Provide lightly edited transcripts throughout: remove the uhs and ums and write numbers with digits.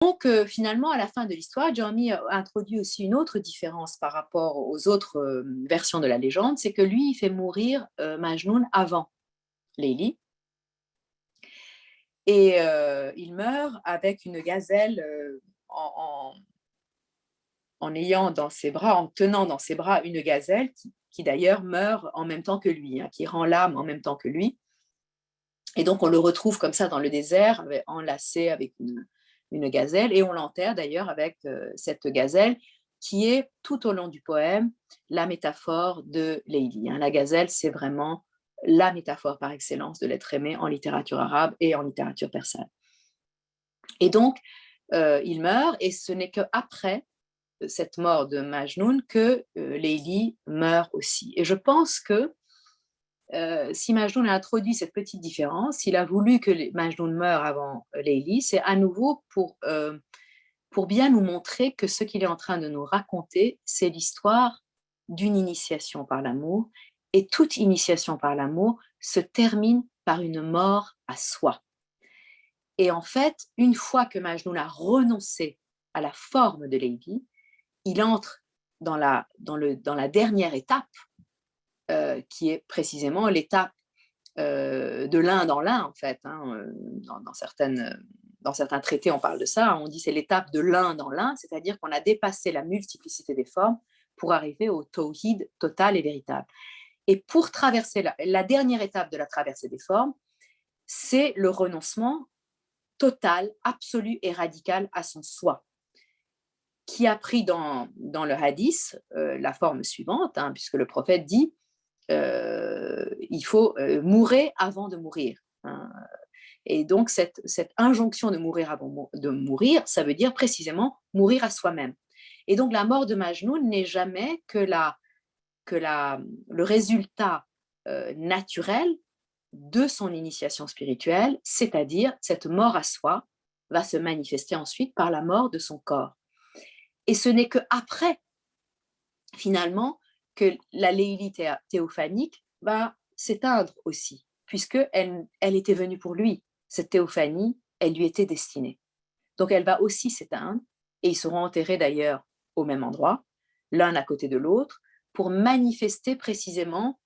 Donc, finalement, à la fin de l'histoire, Jaume introduit aussi une autre différence par rapport aux autres versions de la légende, c'est que lui, il fait mourir Majnoun avant Leili, et il meurt avec une gazelle en ayant dans ses bras, en tenant dans ses bras une gazelle qui d'ailleurs meurt en même temps que lui, hein, qui rend l'âme en même temps que lui. Et donc, on le retrouve comme ça dans le désert, enlacé avec une gazelle, et on l'enterre d'ailleurs avec cette gazelle qui est tout au long du poème la métaphore de Leili. Hein. La gazelle, c'est vraiment la métaphore par excellence de l'être aimé en littérature arabe et en littérature persane. Et donc, il meurt, et ce n'est qu'après cette mort de Majnoun que Leili meurt aussi. Et je pense que si Majnoun a introduit cette petite différence, il a voulu que Majnoun meure avant Leili, c'est à nouveau pour bien nous montrer que ce qu'il est en train de nous raconter, c'est l'histoire d'une initiation par l'amour, et toute initiation par l'amour se termine par une mort à soi. Et en fait, une fois que Majnoun a renoncé à la forme de Leili, il entre dans la dernière étape, qui est précisément l'étape de l'un dans l'un, en fait. Hein, dans certains traités, on parle de ça. On dit c'est l'étape de l'un dans l'un, c'est-à-dire qu'on a dépassé la multiplicité des formes pour arriver au tawhid total et véritable. Et pour traverser la dernière étape de la traversée des formes, c'est le renoncement total, absolu et radical à son soi, qui a pris dans le hadith la forme suivante, hein, puisque le prophète dit il faut mourir avant de mourir. Hein. Et donc, cette injonction de mourir avant de mourir, ça veut dire précisément mourir à soi-même. Et donc, la mort de Majnoun n'est jamais que le résultat naturel de son initiation spirituelle, c'est-à-dire cette mort à soi va se manifester ensuite par la mort de son corps. Et ce n'est qu'après, finalement, que la Léili théophanique va s'éteindre aussi, puisqu'elle était venue pour lui. Cette théophanie, elle lui était destinée. Donc elle va aussi s'éteindre, et ils seront enterrés d'ailleurs au même endroit, l'un à côté de l'autre, pour manifester précisément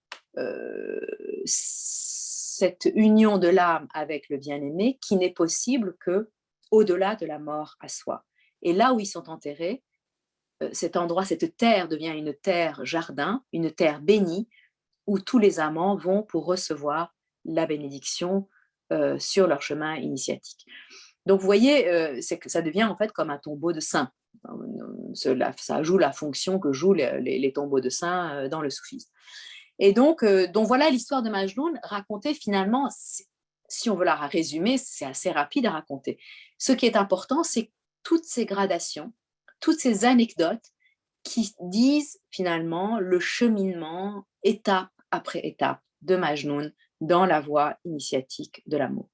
cette union de l'âme avec le bien-aimé qui n'est possible que au-delà de la mort à soi. Et là où ils sont enterrés, cet endroit, cette terre devient une terre jardin, une terre bénie, où tous les amants vont pour recevoir la bénédiction sur leur chemin initiatique. Donc vous voyez, c'est que ça devient en fait comme un tombeau de saints. Ça joue la fonction que jouent les tombeaux de saints dans le soufisme. Et donc voilà l'histoire de Majnoun racontée finalement, si on veut la résumer, c'est assez rapide à raconter. Ce qui est important, c'est toutes ces gradations, toutes ces anecdotes qui disent finalement le cheminement, étape après étape, de Majnoun dans la voie initiatique de l'amour.